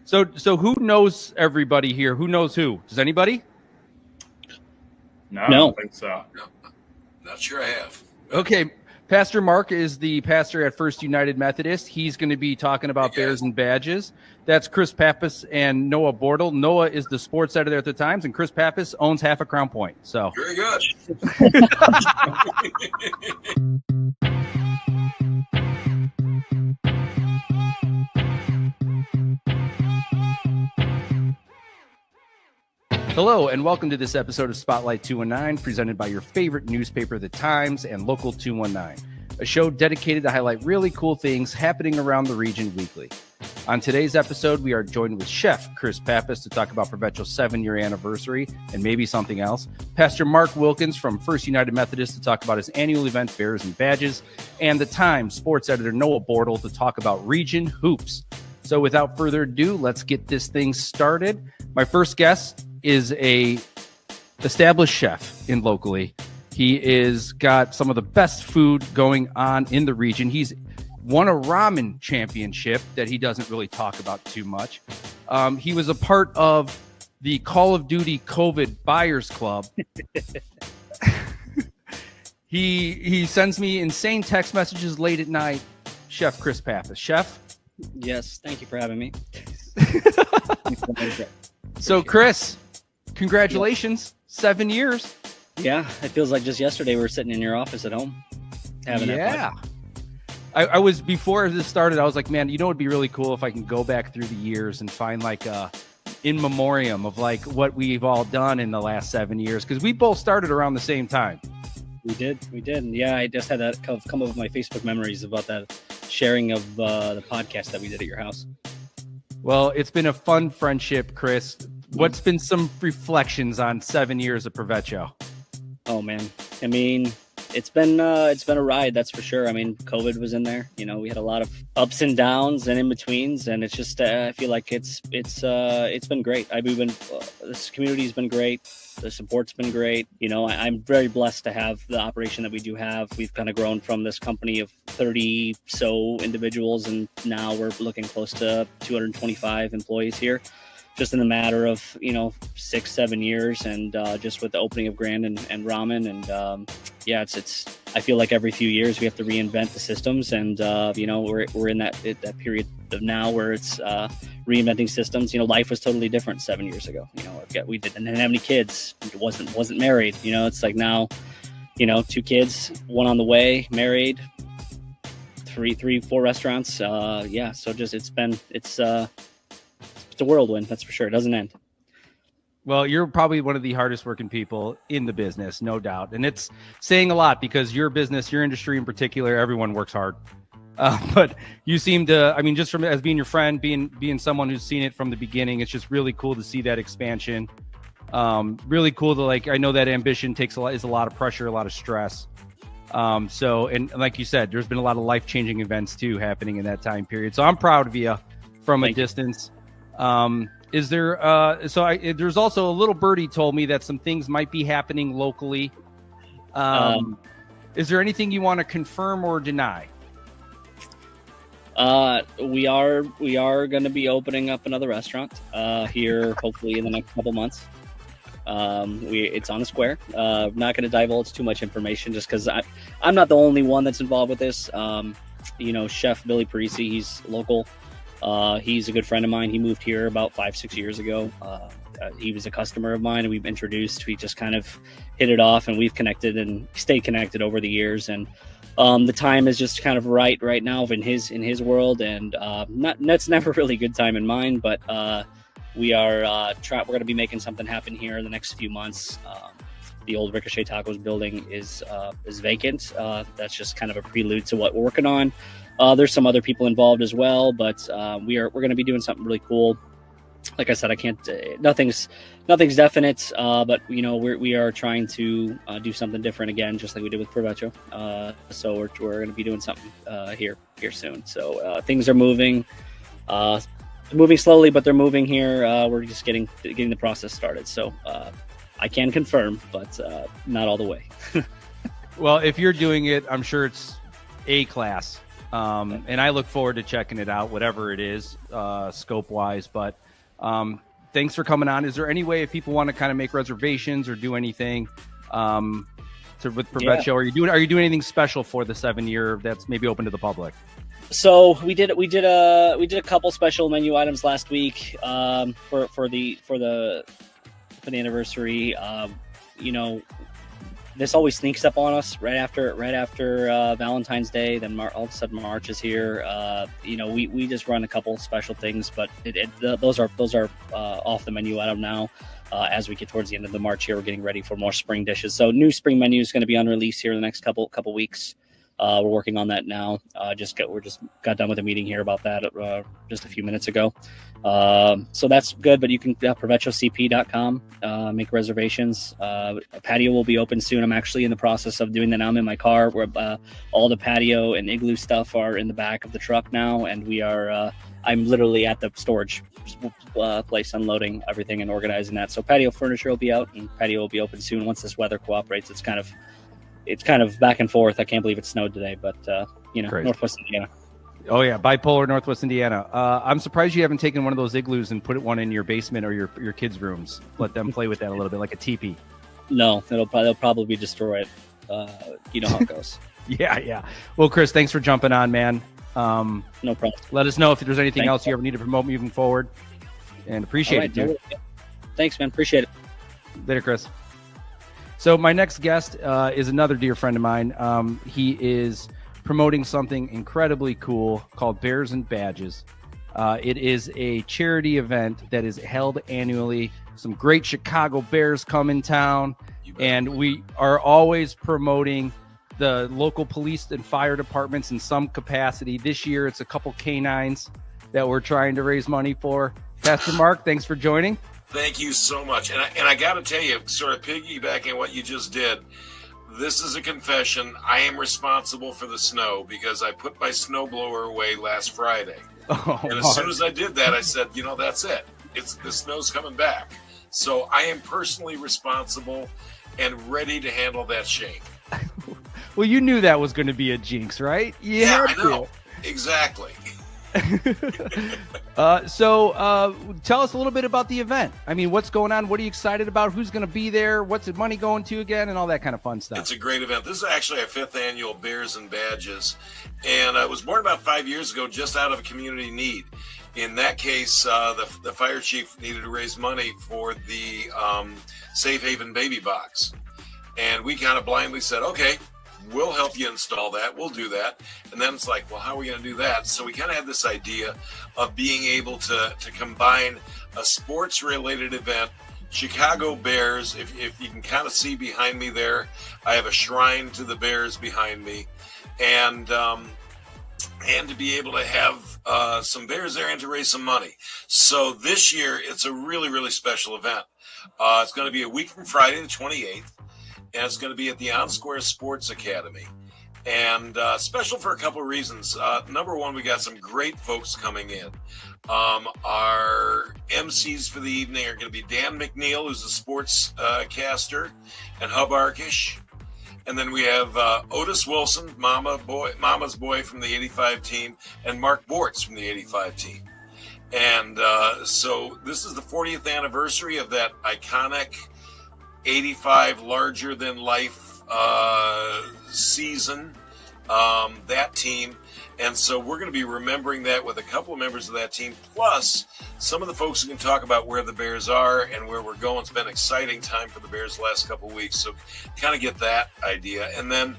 So who knows everybody here? Who knows who? Does anybody? No, I don't think so. No, not sure I have. Okay. Pastor Mark is the pastor at First United Methodist. He's going to be talking about Bears and Badges. That's Chris Pappas and Noah Bortle. Noah is the sports editor at the Times, and Chris Pappas owns half a Crown Point. So Very good. hello, and welcome to this episode of Spotlight 219, presented by your favorite newspaper, The Times, and Local 219, a show dedicated to highlight really cool things happening around the region weekly. On today's episode, we are joined with Chef Chris Pappas to talk about Provecho's 7-year anniversary and maybe something else, Pastor Mark Wilkins from First United Methodist to talk about his annual event, Bears and Badges, and The Times sports editor Noah Bortle to talk about region hoops. So without further ado, let's get this thing started. My first guest is a established chef in locally. He is got some of the best food going on in the region. He's won a ramen championship that he doesn't really talk about too much. He was a part of the Call of Duty COVID Buyers Club. He sends me insane text messages late at night. Chef Chris Pappas. Chef? Yes, thank you for having me. So, Chris, congratulations. 7 years. Yeah, it feels like just yesterday we were sitting in your office at home. Yeah. I was, before this started, I was like, man, you know, it'd be really cool if I can go back through the years and find like a in memoriam of like what we've all done in the last 7 years. Because we both started around the same time. We did. And yeah, I just had that come up with my Facebook memories about that sharing of the podcast that we did at your house. Well, it's been a fun friendship, Chris. What's been some reflections on 7 years of Provecho? Oh man, I mean, it's been a ride, that's for sure. I mean, COVID was in there. You know, we had a lot of ups and downs and in betweens, and it's just I feel like it's been great. This community's been great. The support's been great. You know, I'm very blessed to have the operation that we do have. We've kind of grown from this company of 30 so individuals, and now we're looking close to 225 employees here, just in a matter of 6-7 years, and just with the opening of Grand and Ramen, and it's I feel like every few years we have to reinvent the systems, and we're in that period of now where it's reinventing systems. Life was totally different 7 years ago. We didn't have any kids, wasn't married. It's like now, 2 kids, 1 on the way, married, 4 restaurants. So just it's a whirlwind, that's for sure. It doesn't end. Well, you're probably one of the hardest working people in the business, no doubt. And it's saying a lot because your business, your industry in particular, everyone works hard. But you seem to, I mean, just from as being your friend, being someone who's seen it from the beginning, it's just really cool to see that expansion. Really cool to I know that ambition is a lot of pressure, a lot of stress. And like you said, there's been a lot of life-changing events too happening in that time period. So I'm proud of you from a distance. Is there, there's also a little birdie told me that some things might be happening locally. Is there anything you want to confirm or deny? We are going to be opening up another restaurant, here, hopefully in the next couple months. It's on a square. I'm not going to divulge too much information just because I'm not the only one that's involved with this. Chef Billy Parisi, he's local. He's a good friend of mine. He moved here about 5-6 years ago. He was a customer of mine, and we just kind of hit it off, and we've connected and stayed connected over the years. And the time is just kind of right now in his world, and that's never really a good time in mine. But we're going to be making something happen here in the next few months. The old Ricochet Tacos building is vacant. That's just kind of a prelude to what we're working on. There's some other people involved as well, but we're going to be doing something really cool. Like I said, I can't. Nothing's definite, but we are trying to do something different again, just like we did with Provecho. So we're going to be doing something here soon. So things are moving slowly, but they're moving here. We're just getting the process started. So I can confirm, but not all the way. Well, if you're doing it, I'm sure it's A class. And I look forward to checking it out, whatever it is, scope wise. But thanks for coming on. Is there any way if people want to kind of make reservations or do anything with Provecho? Yeah. Are you doing anything special for the 7-year that's maybe open to the public? So we did a couple special menu items last week for the anniversary. This always sneaks up on us right after Valentine's Day. Then all of a sudden March is here. We just run a couple special things, but those are off the menu item now. As we get towards the end of the March here, we're getting ready for more spring dishes. So new spring menu is going to be on release here in the next couple weeks. We're working on that now. Just got done with a meeting here about that just a few minutes ago. So that's good, but you can ProvechoCP.com, make reservations. A patio will be open soon. I'm actually in the process of doing that now. I'm in my car where all the patio and igloo stuff are in the back of the truck now, and we are I'm literally at the storage place unloading everything and organizing that. So patio furniture will be out and patio will be open soon once this weather cooperates. It's kind of back and forth. I can't believe it snowed today, but Crazy. Northwest Indiana. Oh yeah, bipolar Northwest Indiana. I'm surprised you haven't taken one of those igloos and put one in your basement or your kids' rooms. Let them play with that a little bit, like a teepee. No, they'll probably destroy it. You know how it goes. Yeah. Well, Chris, thanks for jumping on, man. No problem. Let us know if there's anything else you ever need to promote moving forward, and appreciate it, dude. Thanks, man. Appreciate it. Later, Chris. So my next guest is another dear friend of mine. He is promoting something incredibly cool called Bears and Badges. It is a charity event that is held annually. Some great Chicago Bears come in town, and we are always promoting the local police and fire departments in some capacity. This year, it's a couple canines that we're trying to raise money for. Pastor Mark, thanks for joining. Thank you so much. And I got to tell you, sort of piggybacking what you just did, this is a confession. I am responsible for the snow because I put my snowblower away last Friday. And as soon as I did that, I said, that's it. The snow's coming back. So I am personally responsible and ready to handle that shame. Well, you knew that was going to be a jinx, right? Yeah, I know. Exactly. So tell us a little bit about the event. I mean, what's going on? What are you excited about? Who's going to be there? What's the money going to again? And all that kind of fun stuff. It's a great event. This is actually our 5th annual Bears and Badges. And I was born about 5 years ago, just out of a community need. In that case, the fire chief needed to raise money for the Safe Haven baby box. And we kind of blindly said, okay, we'll help you install that. We'll do that. And then it's like, well, how are we going to do that? So we kind of had this idea of being able to combine a sports-related event, Chicago Bears. If you can kind of see behind me there, I have a shrine to the Bears behind me. And to be able to have some Bears there and to raise some money. So this year, it's a really, really special event. It's going to be a week from Friday, the 28th. And it's going to be at the On Square Sports Academy. And special for a couple of reasons. Number one, we got some great folks coming in. Our MCs for the evening are going to be Dan McNeil, who's a sports caster, and Hub Arkish. And then we have Otis Wilson, Mama's boy from the 85 team, and Mark Bortz from the 85 team. And so this is the 40th anniversary of that iconic 85 larger than life season, that team. And so we're going to be remembering that with a couple of members of that team, plus some of the folks who can talk about where the Bears are and where we're going. It's been an exciting time for the Bears the last couple of weeks. So kind of get that idea. And then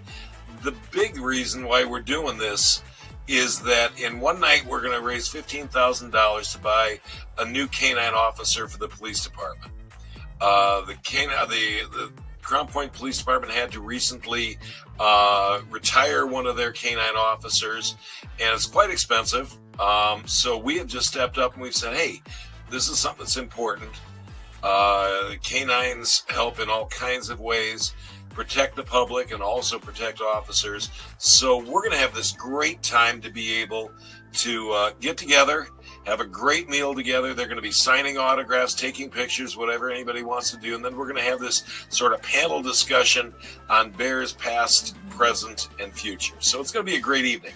the big reason why we're doing this is that in one night we're going to raise $15,000 to buy a new canine officer for the police department. The Crown Point Police Department had to recently retire one of their canine officers, and it's quite expensive. So we have just stepped up and we've said, hey, this is something that's important. Canines help in all kinds of ways, protect the public and also protect officers. So we're going to have this great time to be able to get together, have a great meal together. They're going to be signing autographs, taking pictures, whatever anybody wants to do. And then we're going to have this sort of panel discussion on Bears past, present, and future. So it's going to be a great evening.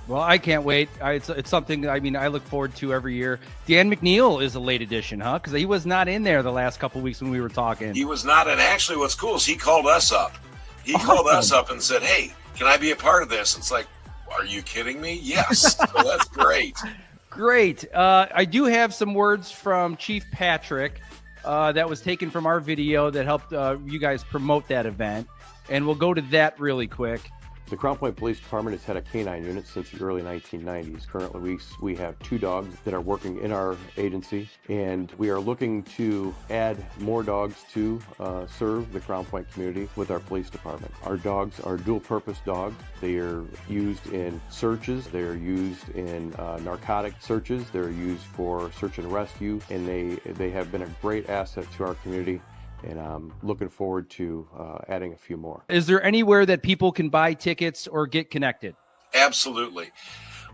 Well, I can't wait. It's something, I mean, I look forward to every year. Dan McNeil is a late addition, huh? Because he was not in there the last couple of weeks when we were talking. He was not. And actually what's cool is he called us up. He called us up and said, hey, can I be a part of this? It's like, are you kidding me? Yes. So that's great. Great. I do have some words from Chief Patrick that was taken from our video that helped you guys promote that event. And we'll go to that really quick. The Crown Point Police Department has had a canine unit since the early 1990s. Currently, we have 2 dogs that are working in our agency, and we are looking to add more dogs to serve the Crown Point community with our police department. Our dogs are dual-purpose dogs. They are used in searches. They are used in narcotic searches. They're used for search and rescue, and they have been a great asset to our community. And I'm looking forward to adding a few more. Is there anywhere that people can buy tickets or get connected? Absolutely.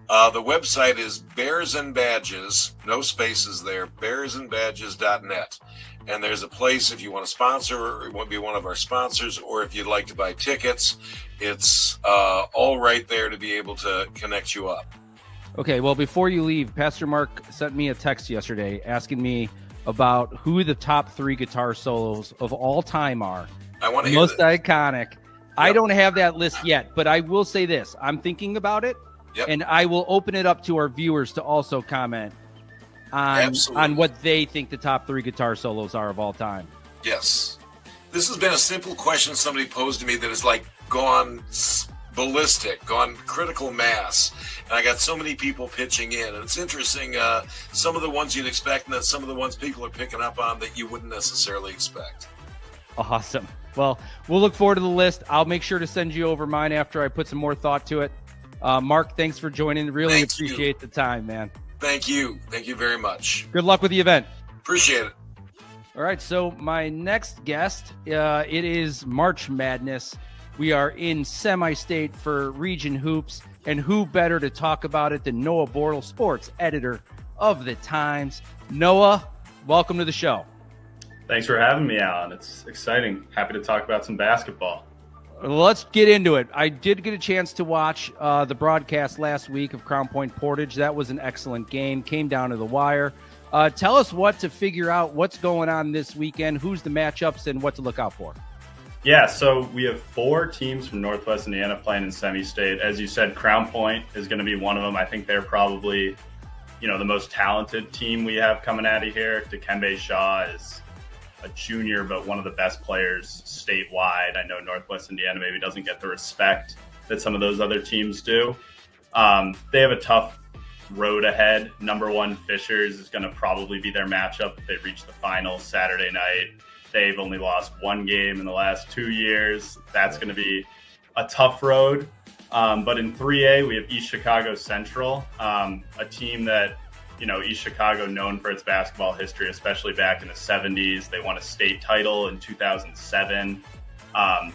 The website is Bears and Badges, no spaces there, bearsandbadges.net. And there's a place if you want to sponsor or want to be one of our sponsors, or if you'd like to buy tickets, it's all right there to be able to connect you up. Okay, well, before you leave, Pastor Mark sent me a text yesterday asking me about who the top 3 guitar solos of all time are. I want to hear most that. iconic. Yep. I don't have that list yet, but I will say this. I'm thinking about it, and I will open it up to our viewers to also comment on what they think the top 3 guitar solos are of all time. Yes. This has been a simple question somebody posed to me that has like gone ballistic, gone critical mass, and I got so many people pitching in, and it's interesting, some of the ones you'd expect and then some of the ones people are picking up on that you wouldn't necessarily expect. Awesome. Well, we'll look forward to the list. I'll make sure to send you over mine after I put some more thought to it. Mark, thanks for joining. Really appreciate the time, man. Thank you very much. Good luck with the event. Appreciate it. All right, so my next guest, it is March Madness. We are in semi-state for Region Hoops, and who better to talk about it than Noah Bortle, sports editor of the Times. Noah, welcome to the show. Thanks for having me, Alan. It's exciting. Happy to talk about some basketball. Let's get into it. I did get a chance to watch the broadcast last week of Crown Point Portage. That was an excellent game. Came down to the wire. Tell us what to figure out, what's going on this weekend, who's the matchups, and what to look out for. Yeah, so we have 4 teams from Northwest Indiana playing in semi-state. As you said, Crown Point is going to be one of them. I think they're probably, the most talented team we have coming out of here. Dikembe Shaw is a junior, but one of the best players statewide. I know Northwest Indiana maybe doesn't get the respect that some of those other teams do. They have a tough road ahead. Number 1 Fishers is going to probably be their matchup if they reach the finals Saturday night. They've only lost 1 game in the last 2 years. That's going to be a tough road. But in 3A, we have East Chicago Central, a team that, East Chicago known for its basketball history, especially back in the 70s. They won a state title in 2007.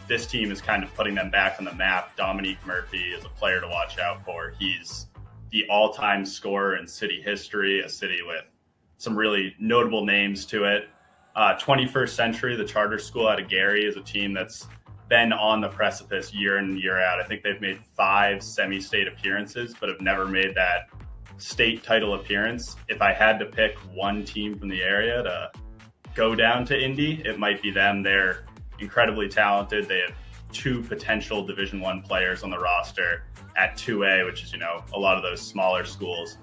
This team is kind of putting them back on the map. Dominique Murphy is a player to watch out for. He's the all-time scorer in city history, a city with some really notable names to it. 21st Century, the charter school out of Gary, is a team that's been on the precipice year in and year out. I think they've made 5 semi-state appearances, but have never made that state title appearance. If I had to pick one team from the area to go down to Indy, it might be them. They're incredibly talented. They have 2 potential Division I players on the roster at 2A, which is, a lot of those smaller schools.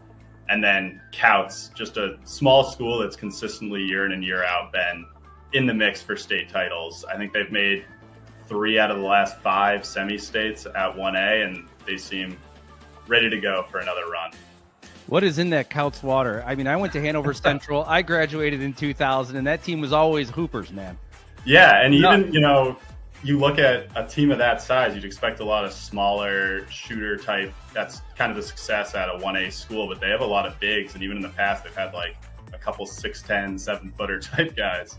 And then Couts, just a small school that's consistently year in and year out been in the mix for state titles. I think they've made 3 out of the last 5 semi-states at 1A, and they seem ready to go for another run. What is in that Couts water? I mean, I went to Hanover Central. I graduated in 2000, and that team was always hoopers, man. Yeah, and even, you look at a team of that size, you'd expect a lot of smaller shooter type. That's kind of the success at a 1A school, but they have a lot of bigs. And even in the past, they've had like a couple 6'10", 7-footer type guys.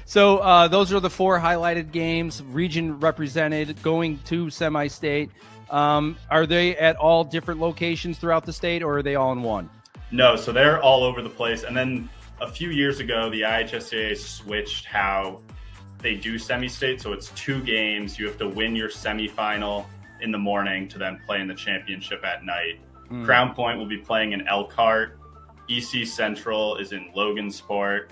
So those are the 4 highlighted games, region represented, going to semi-state. Are they at all different locations throughout the state, or are they all in one? No, so they're all over the place. And then a few years ago, the IHSAA switched how they do semi-state. So it's 2 games. You have to win your semifinal in the morning to then play in the championship at night. Crown Point will be playing in Elkhart. EC Central is in Logansport.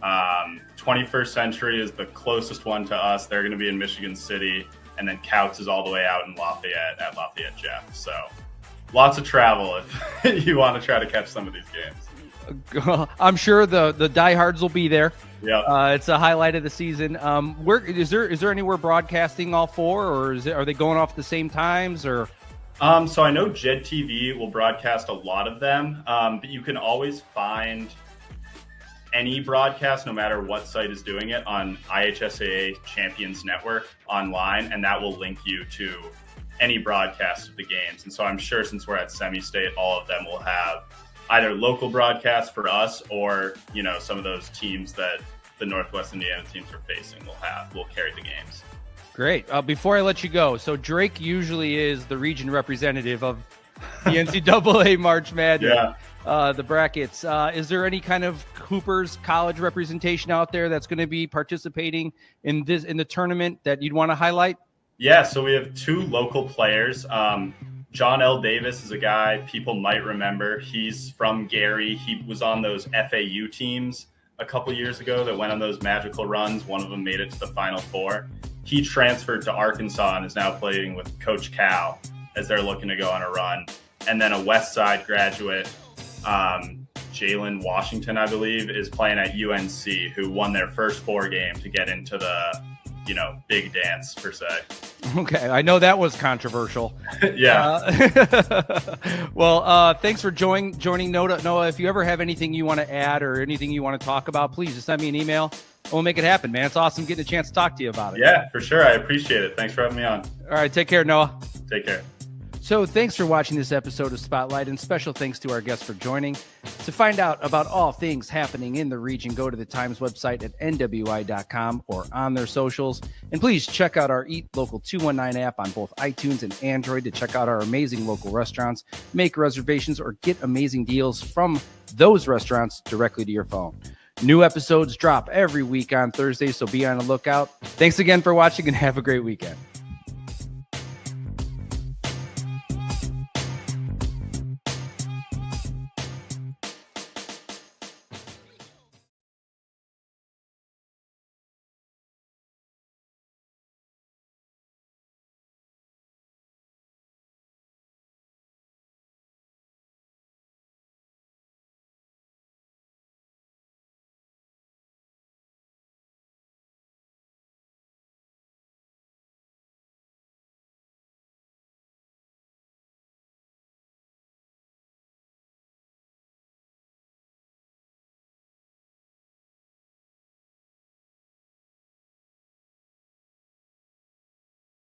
21st Century is the closest one to us. They're going to be in Michigan City. And then Couts is all the way out in Lafayette at Lafayette Jeff. So lots of travel if you want to try to catch some of these games. I'm sure the diehards will be there. Yeah, it's a highlight of the season. Where is there anywhere broadcasting all four, or are they going off at the same times, or? So I know Jed TV will broadcast a lot of them, but you can always find any broadcast, no matter what site is doing it, on IHSAA Champions Network online, and that will link you to any broadcast of the games. And so I'm sure since we're at semi-state, all of them will have either local broadcasts for us or, some of those teams that the Northwest Indiana teams are facing will carry the games. Great. Before I let you go, so Drake usually is the region representative of the NCAA March Madness. Yeah. The brackets. Is there any kind of Cooper's college representation out there that's going to be participating in the tournament that you'd want to highlight? Yeah, so we have two local players. John L. Davis is a guy people might remember. He's from Gary. He was on those FAU teams a couple years ago that went on those magical runs. One of them made it to the Final Four. He transferred to Arkansas and is now playing with Coach Cal as they're looking to go on a run. And then a West Side graduate, Jalen Washington, I believe, is playing at UNC, who won their first 4 games to get into the, big dance per se. Okay, I know that was controversial. Yeah. Well, thanks for joining Noah. If you ever have anything you want to add or anything you want to talk about, please just send me an email. We'll make it happen, man. It's awesome getting a chance to talk to you about it. Yeah, for sure. I appreciate it. Thanks for having me on. All right, take care, Noah. Take care. So thanks for watching this episode of Spotlight, and special thanks to our guests for joining. To find out about all things happening in the region, go to the Times website at nwi.com or on their socials. And please check out our Eat Local 219 app on both iTunes and Android to check out our amazing local restaurants, make reservations, or get amazing deals from those restaurants directly to your phone. New episodes drop every week on Thursday, so be on the lookout. Thanks again for watching and have a great weekend.